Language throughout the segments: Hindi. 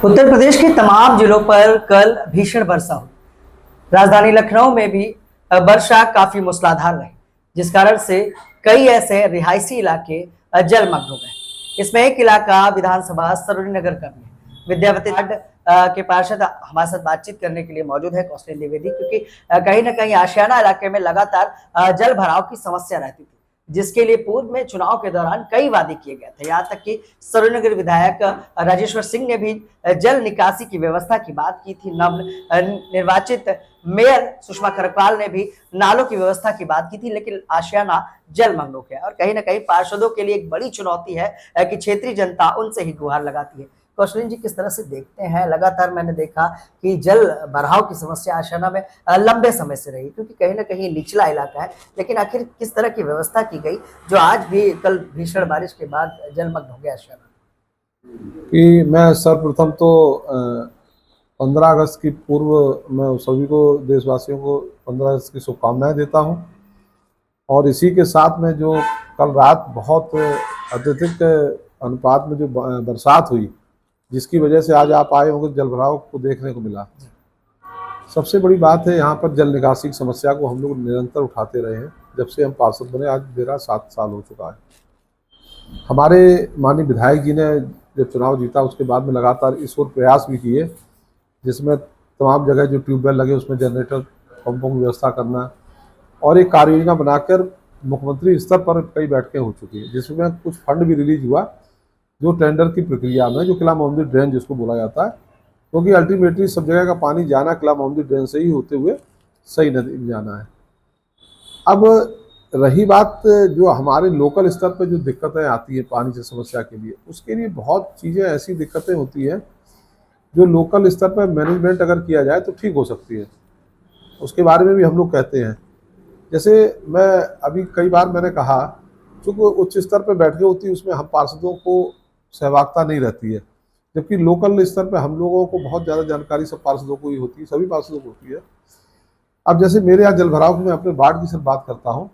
उत्तर प्रदेश के तमाम जिलों पर कल भीषण वर्षा हुई। राजधानी लखनऊ में भी वर्षा काफी मूसलाधार रही, जिस कारण से कई ऐसे रिहायशी इलाके जलमग्न हो गए। इसमें एक इलाका विधानसभा सरोजनी नगर का भी है। विद्यापति के पार्षद हमारे साथ बातचीत करने के लिए मौजूद है कौशल द्विवेदी, क्योंकि कहीं ना कहीं आशियाना इलाके में लगातार जल भराव की समस्या रहती थी, जिसके लिए पूर्व में चुनाव के दौरान कई वादे किए गए थे। यहाँ तक कि सरोजनी विधायक राजेश्वर सिंह ने भी जल निकासी की व्यवस्था की बात की थी। नव निर्वाचित मेयर सुषमा खरपाल ने भी नालों की व्यवस्था की बात की थी, लेकिन आशियाना जलमग्न हो गया। और कहीं ना कहीं पार्षदों के लिए एक बड़ी चुनौती है कि क्षेत्रीय जनता उनसे ही गुहार लगाती है। कौशलिन जी, किस तरह से देखते हैं? लगातार मैंने देखा कि जल भराव की समस्या आशियाना में लंबे समय से रही, क्योंकि कहीं ना कहीं निचला इलाका है, लेकिन आखिर किस तरह की व्यवस्था की गई जो आज भी कल भीषण बारिश के बाद जलमग्न हो गया आशियाना? कि मैं सर्वप्रथम तो 15 अगस्त की पूर्व मैं सभी को देशवासियों को 15 अगस्त की शुभकामनाएं देता हूं। और इसी के साथ में जो कल रात बहुत अत्यधिक अनुपात में जो बरसात हुई, जिसकी वजह से आज आप आए होंगे जलभराव को देखने को मिला। सबसे बड़ी बात है, यहाँ पर जल निकासी की समस्या को हम लोग निरंतर उठाते रहे हैं जब से हम पार्षद बने। आज मेरा 7 साल हो चुका है। हमारे माननीय विधायक जी ने जब चुनाव जीता उसके बाद में लगातार इस ओर प्रयास भी किए, जिसमें तमाम जगह जो ट्यूबवेल लगे उसमें जनरेटर पंपों की व्यवस्था करना, और एक कार्य योजना बनाकर मुख्यमंत्री स्तर पर कई बैठकें हो चुकी है, जिसमें कुछ फंड भी रिलीज हुआ जो टेंडर की प्रक्रिया में, जो किला मोहम्मदी ड्रेन जिसको बोला जाता है, क्योंकि अल्टीमेटली सब जगह का पानी जाना किला मोहम्मदी ड्रेन से ही होते हुए सही नदी में जाना है। अब रही बात जो हमारे लोकल स्तर पर जो दिक्कतें आती है पानी की समस्या के लिए, उसके लिए बहुत चीज़ें ऐसी दिक्कतें होती हैं जो लोकल स्तर पर मैनेजमेंट अगर किया जाए तो ठीक हो सकती है। उसके बारे में भी हम लोग कहते हैं। जैसे मैं अभी कई बार मैंने कहा, चूँकि उच्च स्तर पर बैठकें होती है उसमें हम पार्षदों को सहभागिता नहीं रहती है, जबकि लोकल स्तर पर हम लोगों को बहुत ज़्यादा जानकारी सब पार्षदों को ही होती है, सभी पार्षदों को होती है। अब जैसे मेरे यहाँ जलभराव की मैं अपने वार्ड की सिर्फ बात करता हूँ,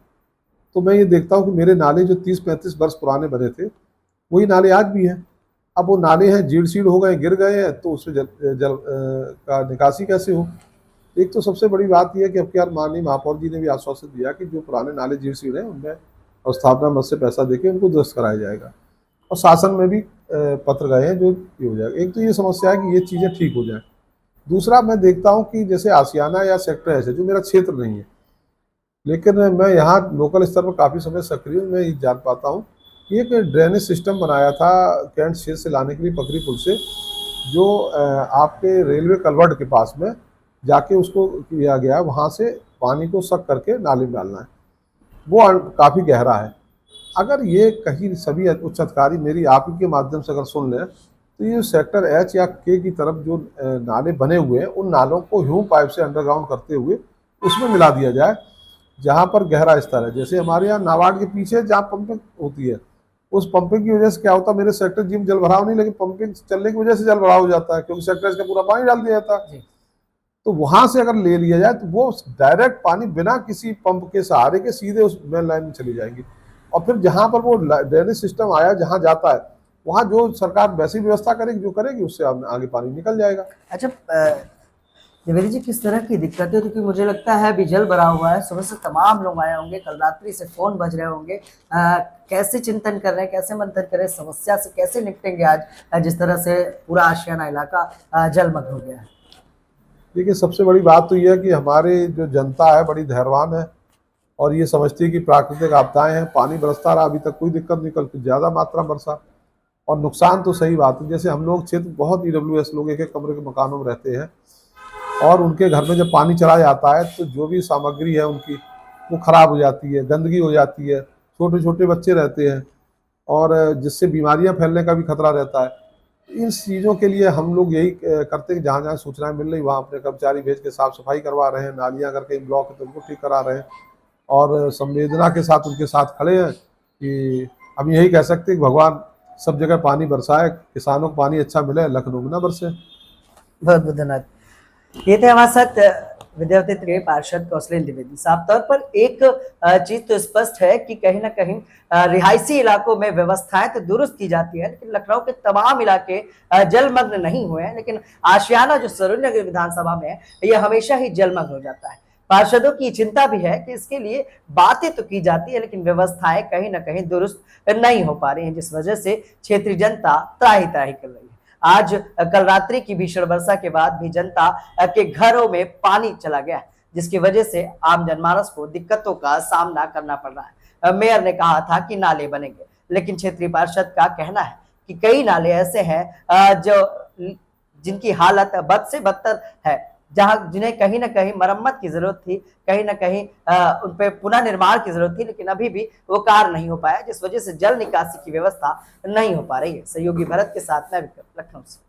तो मैं ये देखता हूँ कि मेरे नाले जो 30-35 वर्ष पुराने बने थे वही नाले आज भी हैं। अब वो नाले हैं जीड़ सीड़ हो गए, गिर गए हैं, तो उसमें जल का निकासी कैसे हो? एक तो सबसे बड़ी बात यह है कि अब क्या माननीय महापौर जी ने भी आश्वासन दिया कि जो पुराने नाले जीड़ सीड़ हैं उनमें अवस्थापना मद से पैसा देके उनको दुरुस्त कराया जाएगा, और शासन में भी पत्र गए हैं जो ये हो जाएगा। एक तो ये समस्या है कि ये चीज़ें ठीक हो जाए। दूसरा, मैं देखता हूँ कि जैसे आशियाना या सेक्टर ऐसे जो मेरा क्षेत्र नहीं है, लेकिन मैं यहाँ लोकल स्तर पर काफ़ी समय सक्रिय मैं ये जान पाता हूँ कि एक ड्रेनेज सिस्टम बनाया था कैंट क्षेत्र से लाने के लिए पकड़ी पुल से, जो आपके रेलवे कलवर्ट के पास में जाके उसको किया गया, वहाँ से पानी को सक करके नाले में डालना है। वो काफ़ी गहरा है। अगर ये कहीं सभी उच्च अधिकारी मेरी आप ही के माध्यम से अगर सुन लें, तो ये सेक्टर एच या के की तरफ जो नाले बने हुए हैं उन नालों को ह्यूम पाइप से अंडरग्राउंड करते हुए उसमें मिला दिया जाए जहाँ पर गहरा स्तर है। जैसे हमारे यहाँ नाबार्ड के पीछे जहाँ पंपिंग होती है, उस पंपिंग की वजह से क्या होता है, मेरे सेक्टर जी में जल भराव नहीं, लेकिन पंपिंग चलने की वजह से जल भराव हो जाता है, क्योंकि सेक्टर का पूरा पानी डाल दिया जाता है। तो वहां से अगर ले लिया जाए तो वो डायरेक्ट पानी बिना किसी पंप के सहारे के सीधे उस मेन लाइन में चली जाएंगी, और फिर जहां पर वो ड्रेनेज सिस्टम आया जहां जाता है वहां जो सरकार वैसी व्यवस्था करेगी जो करेगी उससे आगे पानी निकल जाएगा। अच्छा द्विवेदी जी, किस तरह की दिक्कतें? क्योंकि मुझे लगता है अभी जल भरा हुआ है, सुबह से तमाम लोग आए होंगे, कल रात्रि से फोन बज रहे होंगे, कैसे चिंतन कर रहे हैं, कैसे मंथन कर रहे हैं, समस्या से कैसे निपटेंगे आज जिस तरह से पूरा आशियाना इलाका जलमग्न हो गया है? देखिए, सबसे बड़ी बात तो यह है कि हमारी जो जनता है बड़ी धैर्यवान है, और ये समझती है कि प्राकृतिक आपदाएं हैं। पानी बरसता रहा, अभी तक कोई दिक्कत नहीं, कल कुछ ज़्यादा मात्रा बरसा, और नुकसान तो सही बात है। जैसे हम लोग क्षेत्र बहुत EWS लोग एक कमरे के मकानों में रहते हैं, और उनके घर में जब पानी चला जाता है तो जो भी सामग्री है उनकी वो ख़राब हो जाती है, गंदगी हो जाती है, छोटे छोटे बच्चे रहते हैं, और जिससे बीमारियां फैलने का भी खतरा रहता है। इन चीज़ों के लिए हम लोग यही करते हैं कि जहाँ जहाँ सूचनाएं मिल रही वहाँ अपने कर्मचारी भेज के साफ़ सफाई करवा रहे हैं, नालियाँ अगर कहीं ब्लॉक है तो उनको ठीक करा रहे हैं, और संवेदना के साथ उनके साथ खड़े हैं कि हम यही कह सकते हैं कि भगवान सब जगह पानी बरसाए, किसानों को पानी अच्छा मिले, लखनऊ में ना बरसे। बहुत बहुत धन्यवाद। ये थे हमारे साथ विद्यार्थी के पार्षद कौशलेंद्र द्विवेदी। साफ तौर पर एक चीज तो स्पष्ट है कि कहीं ना कहीं रिहायशी इलाकों में व्यवस्थाएं तो दुरुस्त की जाती है, लेकिन लखनऊ के तमाम इलाके जलमग्न नहीं हुए हैं। लेकिन आशियाना जो सरोजनगर विधानसभा में है, यह हमेशा ही जलमग्न हो जाता है। पार्षदों की चिंता भी है कि इसके लिए बातें तो की जाती है, लेकिन व्यवस्थाएं कहीं ना कहीं दुरुस्त नहीं हो पा रही हैं, जिस वजह से क्षेत्रीय जनता त्राही त्राही कर रही है। आज कल रात्रि की भीषण वर्षा के बाद भी जनता के घरों में पानी चला गया है, जिसकी वजह से आम जनमानस को दिक्कतों का सामना करना पड़ रहा है। मेयर ने कहा था कि नाले बनेंगे, लेकिन क्षेत्रीय पार्षद का कहना है कि कई नाले ऐसे हैं जो जिनकी हालत बद से बदतर है, जहां जिन्हें कहीं ना कहीं मरम्मत की जरूरत थी, कहीं ना कहीं उन पे पुनः निर्माण की जरूरत थी, लेकिन अभी भी वो कार्य नहीं हो पाया, जिस वजह से जल निकासी की व्यवस्था नहीं हो पा रही है। सहयोगी भरत के साथ मैं लखनऊ से।